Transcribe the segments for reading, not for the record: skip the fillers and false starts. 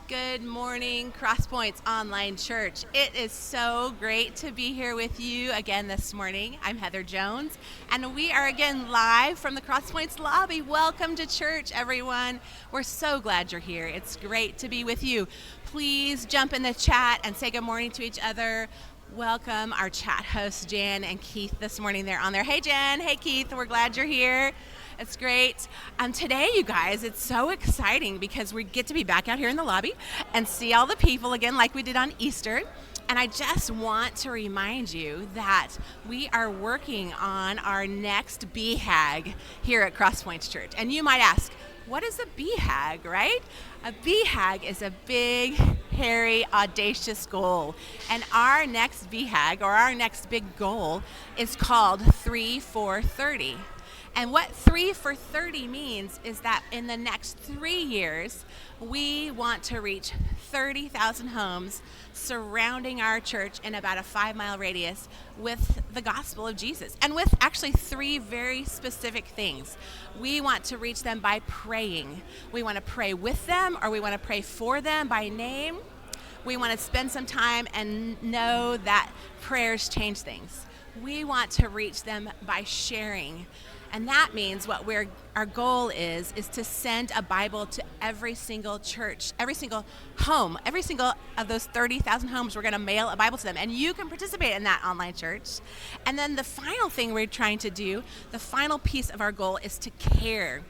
Good morning, CrossPoints Online Church. It is so great to be here with you again this morning. I'm Heather Jones, and we are again live from the CrossPoints lobby. Welcome to church, everyone. We're so glad you're here. It's great to be with you. Please jump in the chat and say good morning to each other. Welcome our chat hosts, Jan and Keith, this morning. They're on there. Hey, Jan. Hey, Keith. We're glad you're here. It's great. Today, you guys, it's so exciting because we get to be back out here in the lobby and see all the people again like we did on Easter. And I just want to remind you that we are working on our next BHAG here at CrossPoints Church. And you might ask, what is a BHAG, right? A BHAG is a big, hairy, audacious goal. And our next BHAG, or our next big goal, is called 3 for 30. And what 3 for 30 means is that in the next 3 years, we want to reach 30,000 homes surrounding our church in about a 5-mile radius with the gospel of Jesus, and with actually 3 very specific things. We want to reach them by praying. We want to pray with them, or we want to pray for them by name. We want to spend some time and know that prayers change things. We want to reach them by sharing. And that means our goal is to send a Bible to every single church, every single home, every single of those 30,000 homes. We're going to mail a Bible to them, and you can participate in that online church. And then the final thing we're trying to do, the final piece of our goal, is to care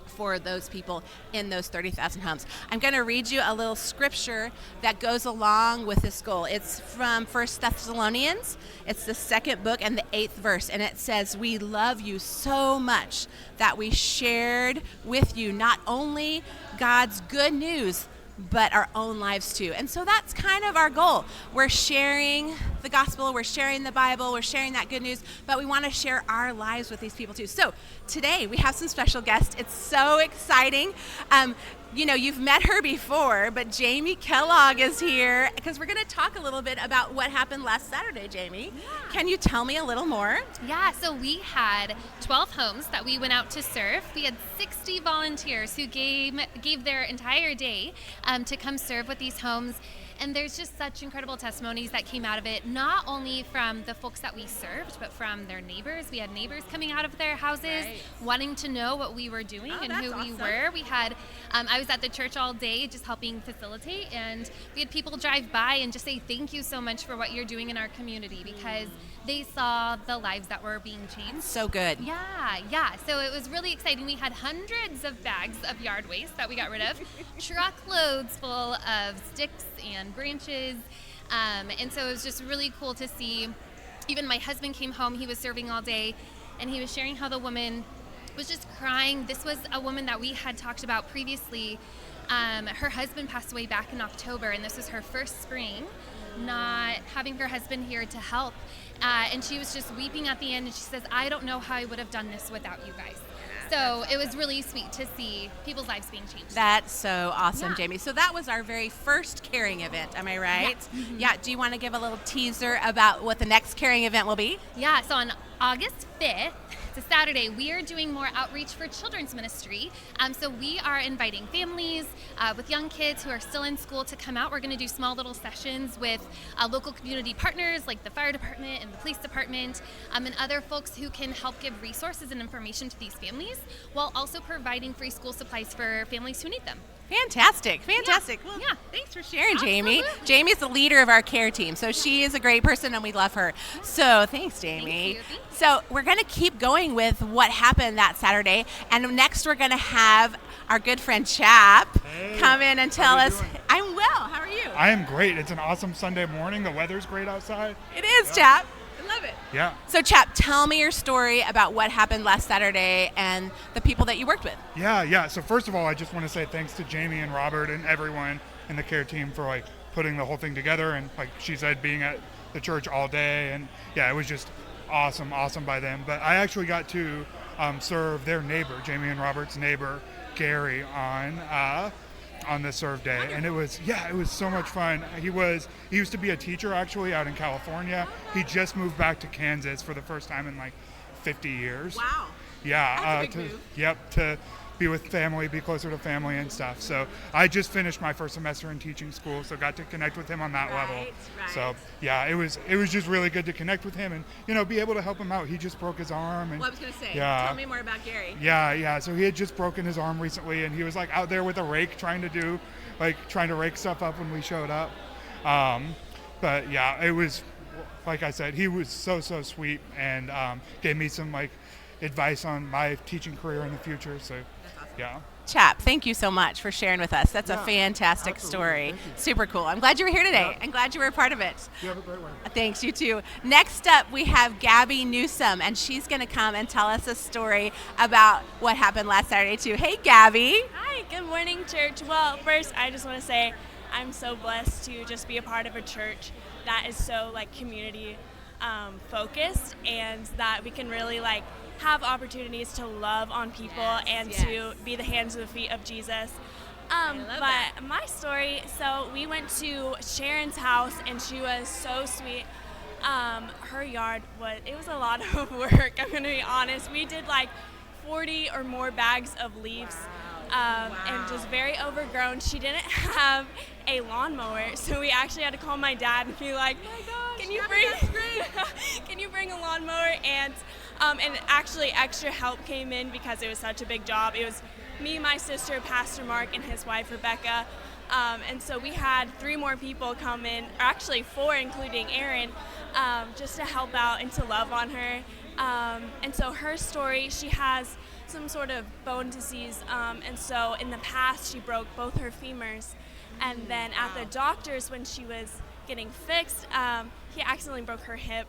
for those people in those 30,000 homes. I'm going to read you a little scripture that goes along with this goal. It's from 1 Thessalonians. It's the 2nd book and the 8th verse, and it says, "We love you so much that we shared with you not only God's good news, but our own lives too." And so that's kind of our goal. We're sharing the gospel, we're sharing the Bible, we're sharing that good news, but we want to share our lives with these people too. So today we have some special guests. It's so exciting. You've met her before, but Jamie Kellogg is here because we're going to talk a little bit about what happened last Saturday, Jamie. Yeah. Can you tell me a little more? Yeah, so we had 12 homes that we went out to serve. We had 60 volunteers who gave their entire day to come serve with these homes. And there's just such incredible testimonies that came out of it, not only from the folks that we served, but from their neighbors. We had neighbors coming out of their houses, wanting to know what we were doing and who we were. We had, I was at the church all day just helping facilitate, and we had people drive by and just say thank you so much for what you're doing in our community, because they saw the lives that were being changed. So good. Yeah. So it was really exciting. We had hundreds of bags of yard waste that we got rid of, truckloads full of sticks and branches. And so it was just really cool to see. Even my husband came home. He was serving all day, and he was sharing how the woman was just crying. This was a woman that we had talked about previously. Her husband passed away back in October, and this was her first spring not having her husband here to help. And she was just weeping at the end, and she says, "I don't know how I would have done this without you guys." So it was really sweet to see people's lives being changed. That's so awesome, Jamie. So that was our very first caring event, am I right? Yeah. Mm-hmm. Yeah. Do you want to give a little teaser about what the next caring event will be? Yeah, so on August 5th, it's a Saturday, we are doing more outreach for children's ministry. So we are inviting families with young kids who are still in school to come out. We're going to do small little sessions with local community partners like the fire department and the police department, and other folks who can help give resources and information to these families, while also providing free school supplies for families who need them. Fantastic. Yeah. Well, Yeah. Thanks for sharing, Jamie. Absolutely. Jamie's the leader of our care team, so she is a great person, and we love her. So thanks, Jamie. Thank you. So we're going to keep going with what happened that Saturday, and next we're going to have our good friend Chap come in and tell us. Doing? I'm well. How are you? I am great. It's an awesome Sunday morning. The weather's great outside. It is, Chap. I love it. Yeah. So, Chap, tell me your story about what happened last Saturday and the people that you worked with. Yeah. So first of all, I just want to say thanks to Jamie and Robert and everyone in the care team for putting the whole thing together, and like she said, being at the church all day, and yeah, it was just awesome by them. But I actually got to serve their neighbor, Jamie and Robert's neighbor, Gary, on the serve day, and it was so much fun. He used to be a teacher actually out in California. He just moved back to Kansas for the first time in 50 years. Wow. Yeah, That's a big move. Yep, to be with family, be closer to family and stuff. So I just finished my first semester in teaching school, so got to connect with him on that level. Right. So yeah, it was just really good to connect with him and be able to help him out. He just broke his arm. And Well, I was going to say, yeah. tell me more about Gary. Yeah. So he had just broken his arm recently, and he was out there with a rake trying to rake stuff up when we showed up. But yeah, it was, like I said, he was so sweet and gave me some advice on my teaching career in the future. So yeah. Chap, thank you so much for sharing with us. That's a fantastic absolutely. story. Super cool. I'm glad you were here today and glad you were a part of it. You have a great one. Thanks, you too. Next up, we have Gabby Newsom, and she's going to come and tell us a story about what happened last Saturday too. Hey, Gabby. Hi, good morning, church. Well, first, I just want to say I'm so blessed to just be a part of a church that is so community focused, and that we can really have opportunities to love on people and to be the hands and the feet of Jesus. But my story, so we went to Sharon's house, and she was so sweet. Her yard was a lot of work, I'm going to be honest. We did 40 or more bags of leaves. And just very overgrown. She didn't have a lawnmower, so we actually had to call my dad and be like, "Can you bring a lawnmower?" And actually extra help came in because it was such a big job. It was me, my sister, Pastor Mark, and his wife Rebecca. And so we had 3 more people come in, or actually 4, including Aaron, just to help out and to love on her. And so her story, she has some sort of bone disease, and so in the past she broke both her femurs, and then at the doctor's when she was getting fixed, he accidentally broke her hip,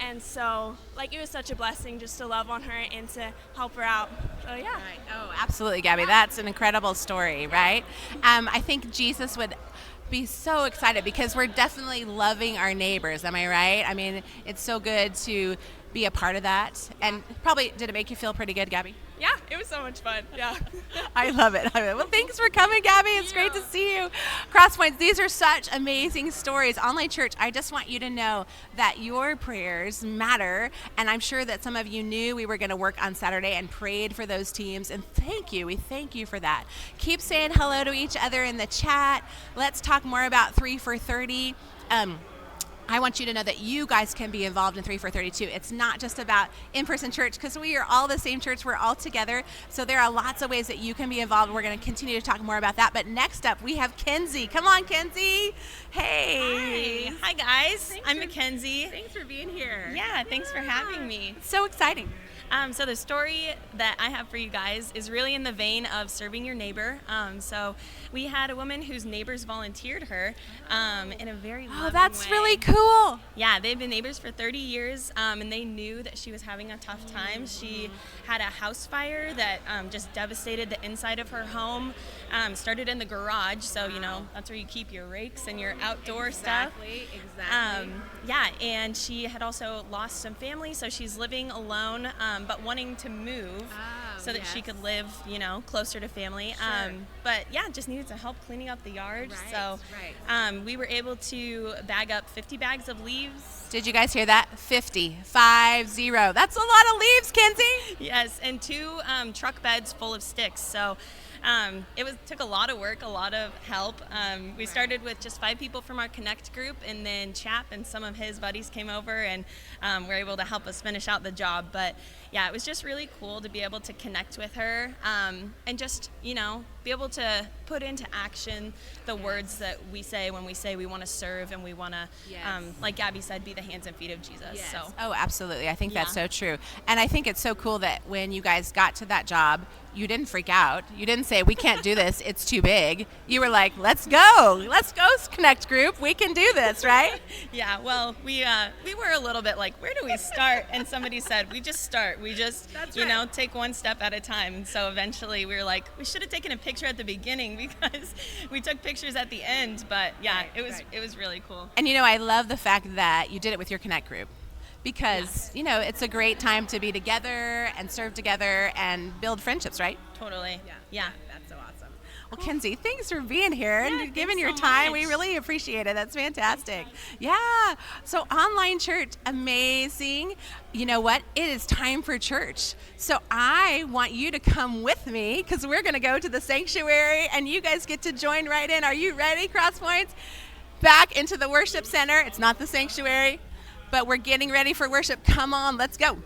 and so it was such a blessing just to love on her and to help her out. So yeah. Right. Oh, absolutely, Gabby. That's an incredible story, right? I think Jesus would be so excited because we're definitely loving our neighbors. Am I right? I mean, it's so good to be a part of that. And probably, did it make you feel pretty good, Gabby? Yeah, it was so much fun. Yeah. I love it. Well, thanks for coming, Gabby. It's great to see you. CrossPoints, these are such amazing stories. Online Church, I just want you to know that your prayers matter. And I'm sure that some of you knew we were going to work on Saturday and prayed for those teams. And thank you. We thank you for that. Keep saying hello to each other in the chat. Let's talk more about 3 for 30. I want you to know that you guys can be involved in 3 for 32. It's not just about in-person church because we are all the same church. We're all together. So there are lots of ways that you can be involved. We're going to continue to talk more about that. But next up, we have Kenzie. Come on, Kenzie. Hey. Hi guys. I'm Mackenzie. Thanks for being here. Yeah, thanks for having me. It's so exciting. So the story that I have for you guys is really in the vein of serving your neighbor. So we had a woman whose neighbors volunteered her in a very loving that's way. really cool. Yeah, they've been neighbors for 30 years, and they knew that she was having a tough time. She had a house fire that just devastated the inside of her home. Started in the garage, so that's where you keep your rakes and your outdoor stuff. Exactly. Yeah, and she had also lost some family, so she's living alone, but wanting to move so that she could live, closer to family. Sure. But yeah, just needed some help cleaning up the yard. So we were able to bag up 50 bags of leaves. Did you guys hear that? 50. 50. That's a lot of leaves, Kenzie. Yes, and 2 truck beds full of sticks. So took a lot of work, a lot of help. We started with just 5 people from our Connect group, and then Chap and some of his buddies came over and were able to help us finish out the job. But yeah, it was just really cool to be able to connect with her and just, be able to put into action the words that we say when we say we want to serve and we want to, like Gabby said, be the hands and feet of Jesus. Yes. So. Oh, absolutely. I think that's so true. And I think it's so cool that when you guys got to that job, you didn't freak out. You didn't say, we can't do this, it's too big. You were like, let's go, Connect group, we can do this, right? Yeah, well, we were a little bit like, where do we start? And somebody said, we just start. We just, take one step at a time. And so eventually we were like, we should have taken a picture at the beginning because we took pictures at the end. But yeah, it was really cool. And I love the fact that you did it with your Connect group. Because, it's a great time to be together and serve together and build friendships, right? Totally. Yeah. That's so awesome. Well, Kenzie, thanks for being here and giving your so time. much. We really appreciate it. That's fantastic. Yeah. So online church, amazing. You know what? It is time for church. So I want you to come with me because we're going to go to the sanctuary and you guys get to join right in. Are you ready, CrossPoints? Back into the worship center. It's not the sanctuary, but we're getting ready for worship. Come on, let's go.